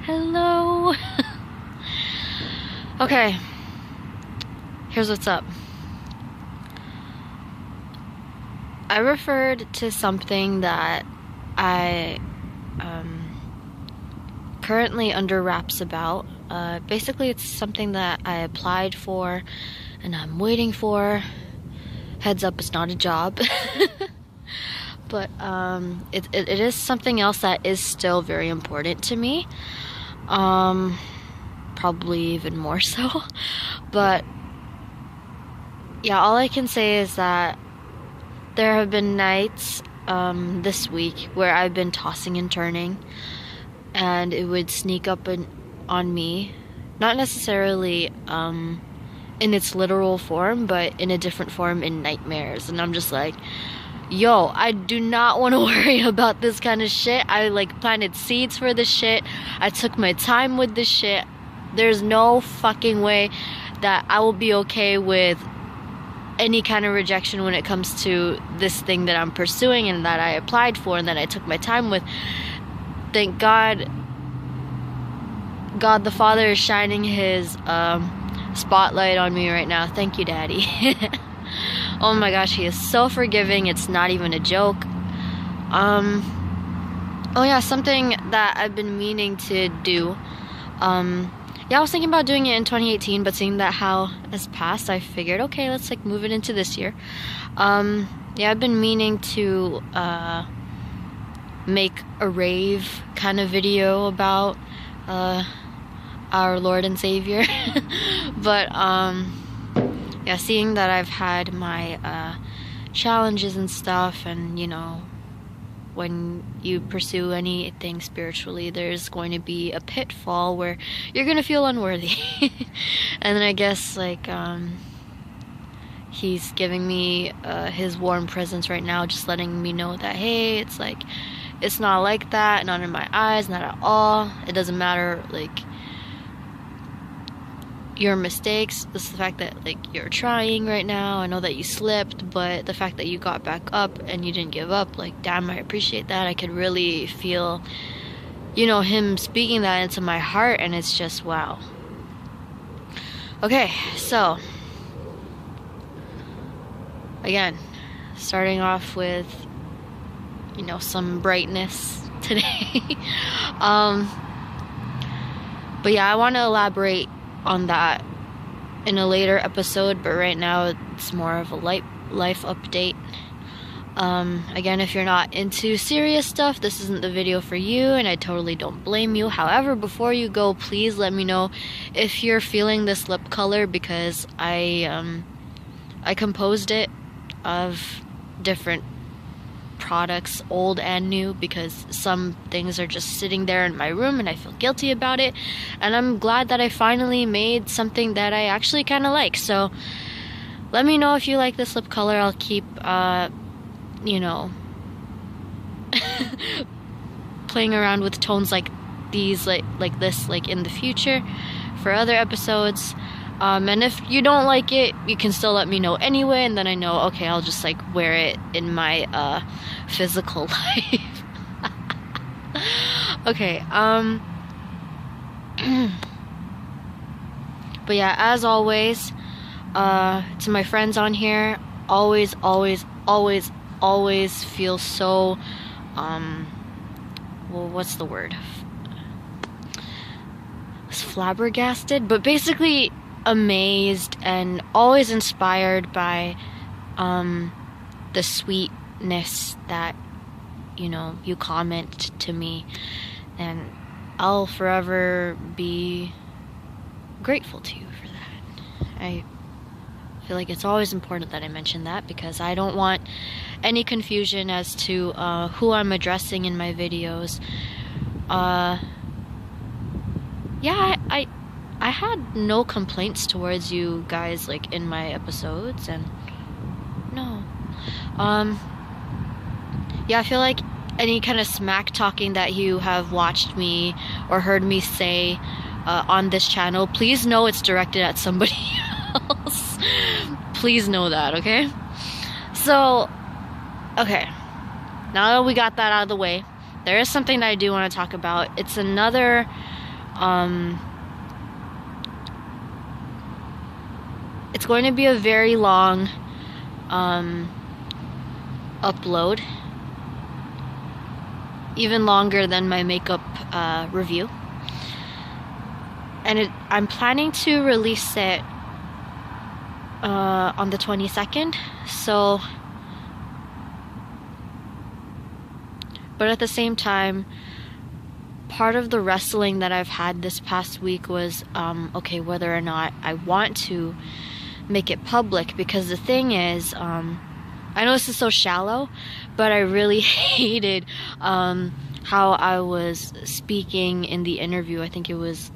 Hello. Okay, here's what's up. I referred to something that I currently under wraps about. Basically, it's something that I applied for and I'm waiting for. Heads up, it's not a job. But it is something else that is still very important to me. Probably even more so. But yeah, all I can say is that there have been nights this week where I've been tossing and turning, and it would sneak up on me, not necessarily in its literal form, but in a different form in nightmares. And I'm just like, yo, I do not want to worry about this kind of shit. I planted seeds for this shit. I took my time with this shit. There's no fucking way that I will be okay with any kind of rejection when it comes to this thing that I'm pursuing and that I applied for and that I took my time with. Thank God the Father is shining his spotlight on me right now. Thank you, Daddy. Oh my gosh, he is so forgiving. It's not even a joke. Oh yeah, something that I've been meaning to do. Yeah, I was thinking about doing it in 2018, but seeing that how has passed, I figured, okay, let's move it into this year. Yeah, I've been meaning to make a rave kind of video about our Lord and Savior. But yeah, seeing that I've had my challenges and stuff, and you know, when you pursue anything spiritually, there's going to be a pitfall where you're going to feel unworthy. And then I guess he's giving me his warm presence right now, just letting me know that, hey, it's not like that, not in my eyes, not at all. It doesn't matter your mistakes. It's the fact that you're trying right now. I know that you slipped, but the fact that you got back up and you didn't give up, damn, I appreciate that. I could really feel, him speaking that into my heart, and it's just wow. Okay, so again, starting off with some brightness today. But yeah, I want to elaborate on that in a later episode, but right now it's more of a life update. Again, if you're not into serious stuff, this isn't the video for you, and I totally don't blame you. However, before you go, please let me know if you're feeling this lip color, because I composed it of different products, old and new, because some things are just sitting there in my room and I feel guilty about it, and I'm glad that I finally made something that I actually kind of like. So let me know if you like this lip color. I'll keep playing around with tones like these, like this in the future for other episodes. And if you don't like it, you can still let me know anyway, and then I know, okay, I'll just wear it in my physical life. Okay, but yeah, as always, to my friends on here, always feel so, well, what's the word? Flabbergasted, but basically amazed and always inspired by the sweetness that you comment to me, and I'll forever be grateful to you for that. I feel like it's always important that I mention that, because I don't want any confusion as to who I'm addressing in my videos. Yeah, I had no complaints towards you guys in my episodes, and no. Yeah, I feel like any kind of smack talking that you have watched me or heard me say on this channel, please know it's directed at somebody else. Please know that, okay? So, okay. Now that we got that out of the way, there is something that I do want to talk about. It's another It's going to be a very long upload, even longer than my makeup review, and I'm planning to release it on the 22nd. So, but at the same time, part of the wrestling that I've had this past week was okay, whether or not I want to make it public, because the thing is, I know this is so shallow, but I really hated how I was speaking in the interview. I think it was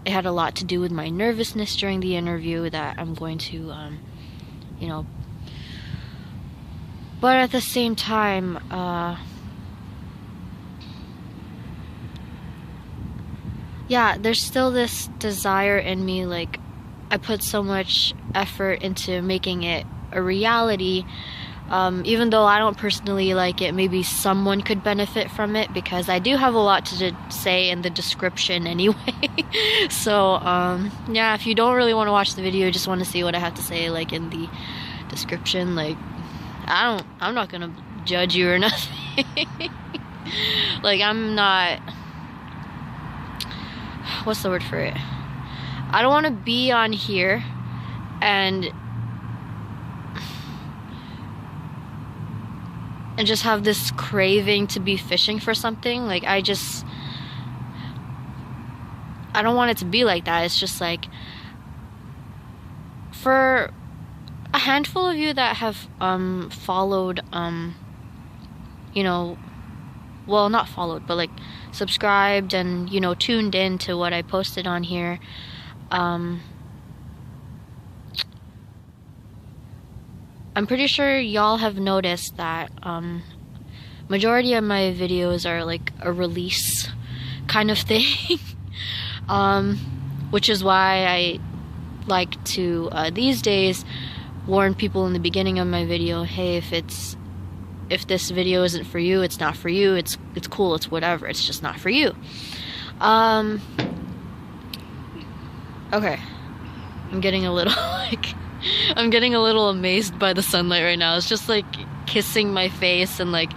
it had a lot to do with my nervousness during the interview that I'm going to you know, but at the same time, yeah, there's still this desire in me. Like, I put so much effort into making it a reality, even though I don't personally like it. Maybe someone could benefit from it, because I do have a lot to say in the description anyway. So yeah, if you don't really want to watch the video, just want to see what I have to say, like, in the description, like, I'm not gonna judge you or nothing. Like, I'm not, what's the word for it? I don't want to be on here and just have this craving to be fishing for something. Like, I don't want it to be like that. It's just like, for a handful of you that have followed, you know, well, not followed, but like subscribed and, you know, tuned in to what I posted on here, I'm pretty sure y'all have noticed that majority of my videos are like a release kind of thing. Which is why I like to these days warn people in the beginning of my video, hey, if this video isn't for you, it's not for you. It's cool, it's whatever, it's just not for you. Okay, I'm getting a little I'm getting a little amazed by the sunlight right now. It's just like kissing my face and like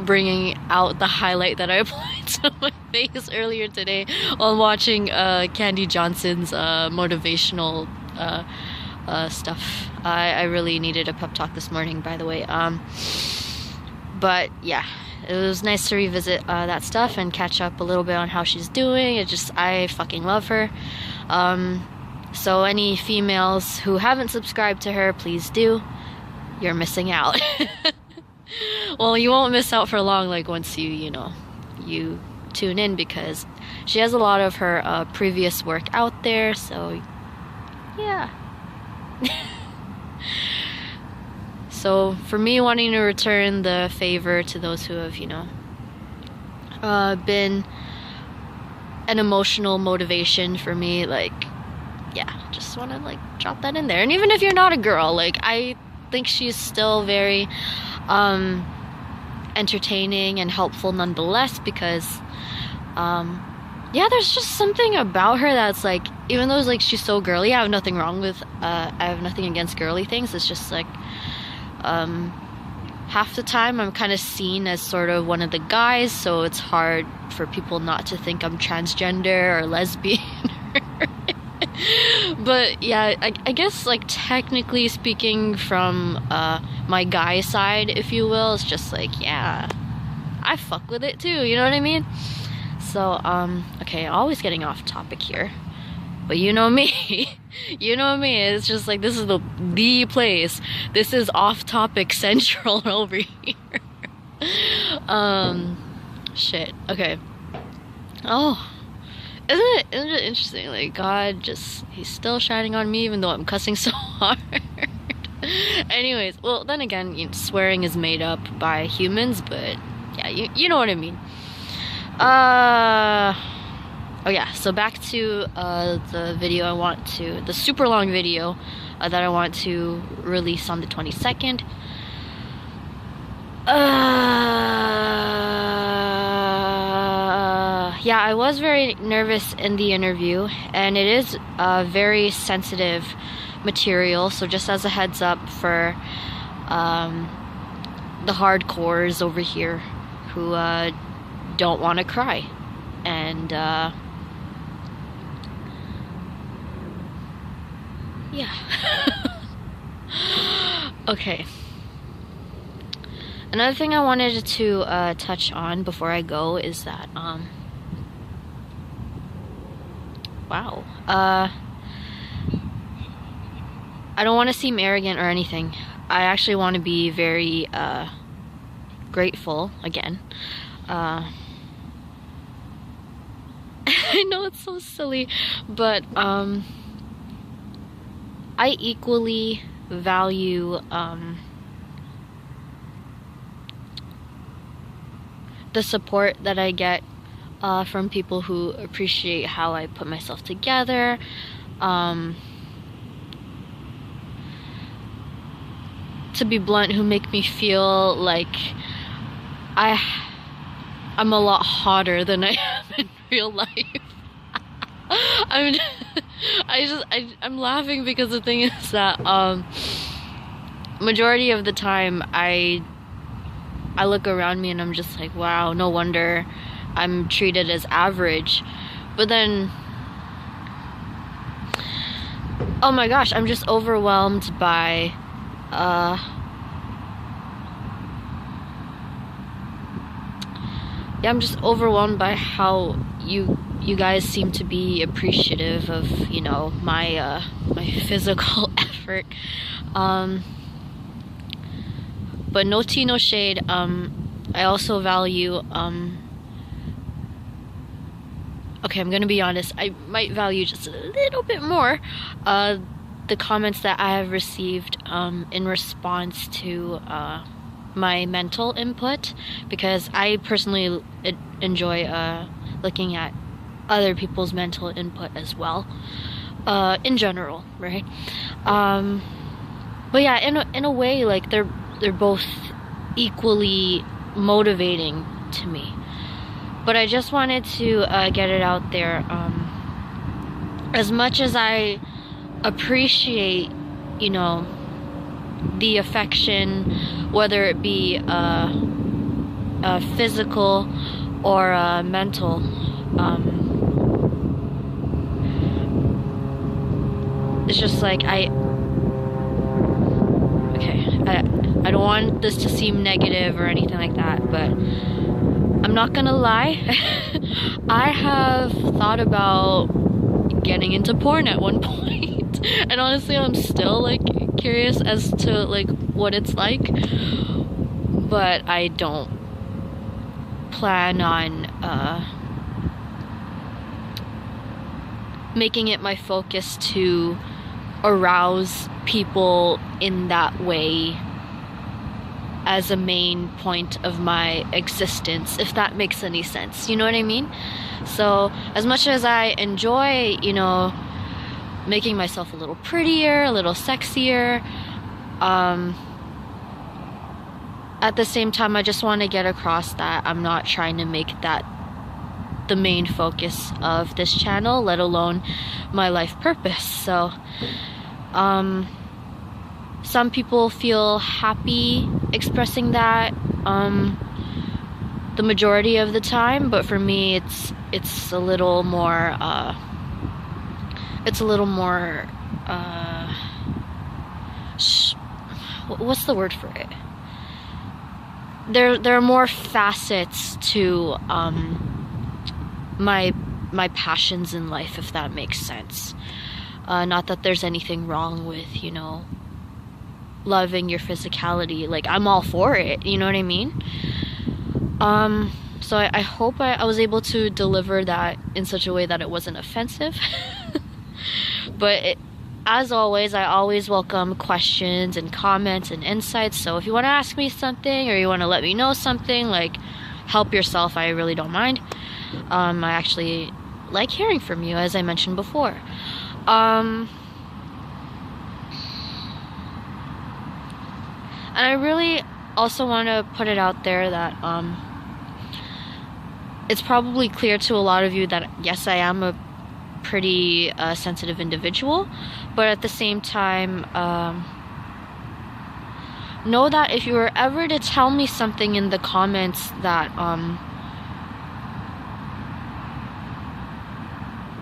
bringing out the highlight that I applied to my face earlier today while watching Candy Johnson's motivational stuff. I really needed a pep talk this morning, by the way. But yeah, it was nice to revisit that stuff and catch up a little bit on how she's doing. I fucking love her. So any females who haven't subscribed to her, please do. You're missing out. Well, you won't miss out for long, like, once you tune in, because she has a lot of her previous work out there, so yeah. So for me, wanting to return the favor to those who have, been an emotional motivation for me, like, yeah, just want to, like, drop that in there. And even if you're not a girl, like, I think she's still very entertaining and helpful nonetheless, because yeah, there's just something about her that's like, even though it's like she's so girly, I have nothing against girly things. It's just like half the time I'm kind of seen as sort of one of the guys, so it's hard for people not to think I'm transgender or lesbian. But yeah, I guess, like, technically speaking, from my guy side, if you will, it's just like, yeah, I fuck with it too, you know what I mean? So okay, always getting off topic here, but you know me. You know me, it's just like, this is the place. This is off topic central over here. Shit, okay. Oh, isn't it interesting? Like, God he's still shining on me even though I'm cussing so hard. Anyways, well, then again, swearing is made up by humans, but yeah, you know what I mean. Oh yeah, so back to the video the super long video that I want to release on the 22nd. yeah, I was very nervous in the interview, and it is very sensitive material, so just as a heads up for the hardcores over here who don't want to cry. And yeah. Okay. Another thing I wanted to touch on before I go is that wow. I don't want to seem arrogant or anything. I actually want to be very grateful again. I know it's so silly, but I equally value the support that I get from people who appreciate how I put myself together. To be blunt, who make me feel like I'm a lot hotter than I am in real life. I'm laughing because the thing is that majority of the time I look around me and I'm just like, wow, no wonder I'm treated as average. But then, oh my gosh, I'm just overwhelmed by yeah, I'm just overwhelmed by how you guys seem to be appreciative of, you know, my my physical effort. But no tea, no shade. I also value okay, I'm gonna be honest, I might value just a little bit more the comments that I have received in response to my mental input, because I personally enjoy looking at other people's mental input as well, in general, right? But yeah, in a way, like they're both equally motivating to me. But I just wanted to get it out there. As much as I appreciate, you know, the affection, whether it be physical or mental, it's just like I don't want this to seem negative or anything like that, but I'm not gonna lie. I have thought about getting into porn at one point, and honestly I'm still like curious as to like what it's like, but I don't plan on making it my focus to arouse people in that way as a main point of my existence, if that makes any sense. You know what I mean? So as much as I enjoy, you know, making myself a little prettier, a little sexier, at the same time I just want to get across that I'm not trying to make that the main focus of this channel, let alone my life purpose. So some people feel happy expressing that the majority of the time, but for me it's a little more what's the word for it? There are more facets to my passions in life, if that makes sense. Not that there's anything wrong with, you know, loving your physicality. Like, I'm all for it, you know what I mean? So I hope I was able to deliver that in such a way that it wasn't offensive. But as always, I always welcome questions and comments and insights. So if you want to ask me something, or you want to let me know something, like, help yourself, I really don't mind. I actually like hearing from you, as I mentioned before. And I really also want to put it out there that it's probably clear to a lot of you that yes, I am a pretty sensitive individual, but at the same time, know that if you were ever to tell me something in the comments that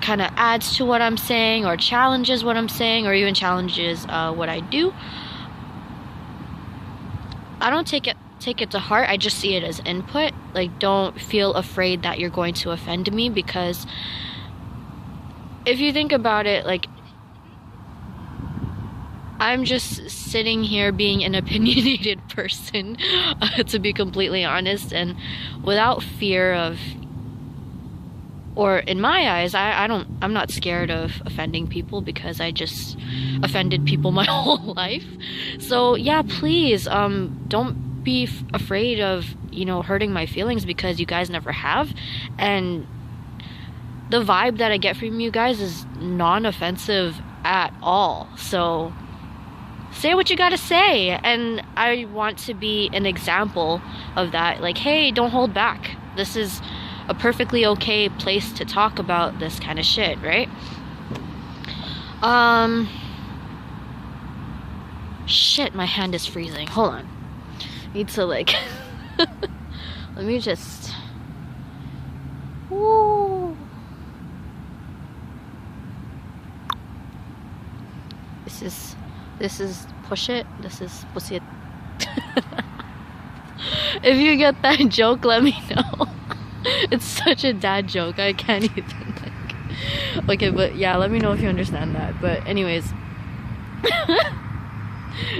kind of adds to what I'm saying, or challenges what I'm saying, or even challenges what I do, I don't take it to heart. I just see it as input. Like, don't feel afraid that you're going to offend me, because if you think about it, like, I'm just sitting here being an opinionated person, to be completely honest, and without fear of, or in my eyes, I'm not scared of offending people, because I just offended people my whole life. So yeah, please, don't be afraid of, you know, hurting my feelings, because you guys never have. And the vibe that I get from you guys is non-offensive at all. So say what you gotta say, and I want to be an example of that. Like, hey, don't hold back. This is a perfectly okay place to talk about this kind of shit, right? Shit, my hand is freezing. Hold on. I need to, like, let me just, woo. This is push it. This is pussy it. If you get that joke, let me know. It's such a dad joke. I can't even, like. Okay, but yeah, let me know if you understand that. But anyways,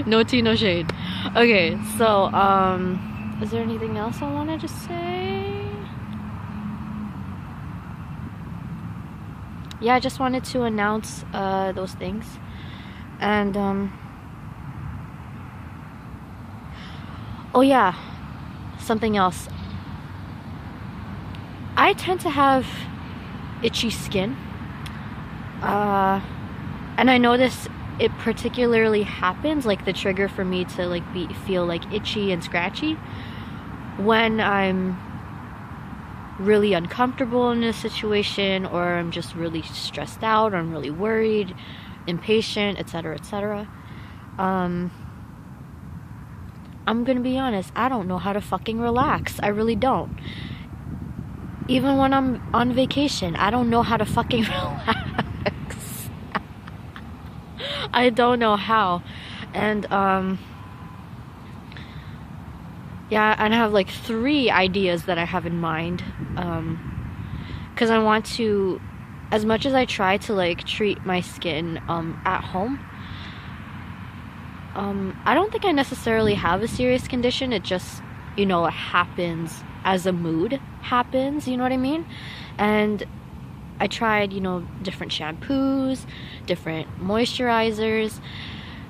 no tea, no shade. Okay, so is there anything else I wanted to say? Yeah, I just wanted to announce those things. And oh yeah, something else. I tend to have itchy skin, and I notice it particularly happens, like the trigger for me to like feel like itchy and scratchy, when I'm really uncomfortable in a situation, or I'm just really stressed out, or I'm really worried, impatient, etc., etc. I'm gonna be honest, I don't know how to fucking relax. I really don't. Even when I'm on vacation, I don't know how to fucking relax. I don't know how. And yeah, and I have like 3 ideas that I have in mind, because I want to, as much as I try to like treat my skin at home, I don't think I necessarily have a serious condition. It just, you know, it happens as a mood happens, you know what I mean? And I tried, you know, different shampoos, different moisturizers,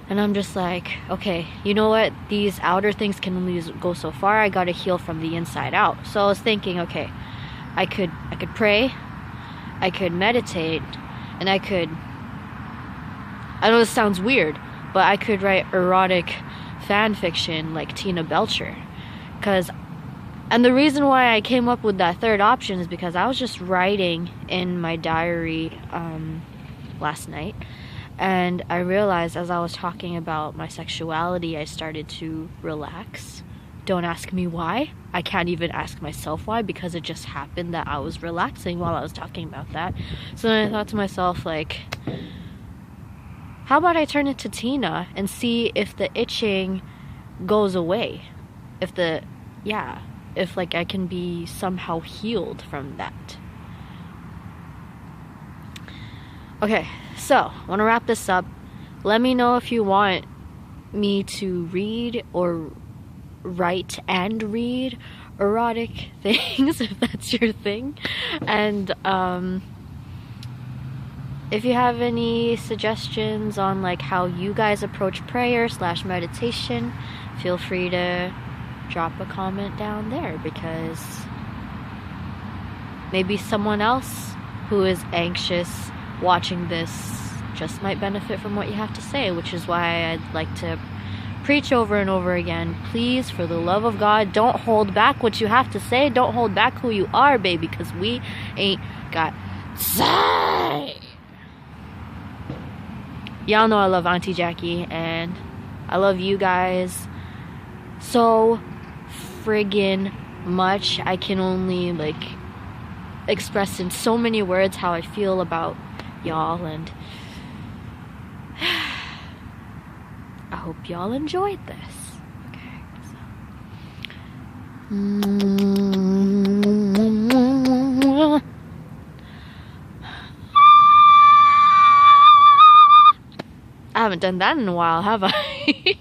and I'm just like, okay, you know what? These outer things can only go so far. I gotta heal from the inside out. So I was thinking, okay, I could pray, I could meditate, and I know this sounds weird, but I could write erotic fan fiction like Tina Belcher. And the reason why I came up with that 3rd option is because I was just writing in my diary last night, and I realized as I was talking about my sexuality, I started to relax. Don't ask me why. I can't even ask myself why, because it just happened that I was relaxing while I was talking about that. So then I thought to myself, like, how about I turn it to Tina and see if the itching goes away? If like I can be somehow healed from that. Okay, so I want to wrap this up. Let me know if you want me to read or write and read erotic things, if that's your thing. And if you have any suggestions on like how you guys approach prayer / meditation, feel free to drop a comment down there, because maybe someone else who is anxious watching this just might benefit from what you have to say, which is why I'd like to preach over and over again, please, for the love of God, don't hold back what you have to say. Don't hold back who you are, baby, because we ain't got time. Y'all know I love Auntie Jackie, and I love you guys so friggin' much. I can only, like, express in so many words how I feel about y'all, and I hope y'all enjoyed this. Okay, so. I haven't done that in a while, have I?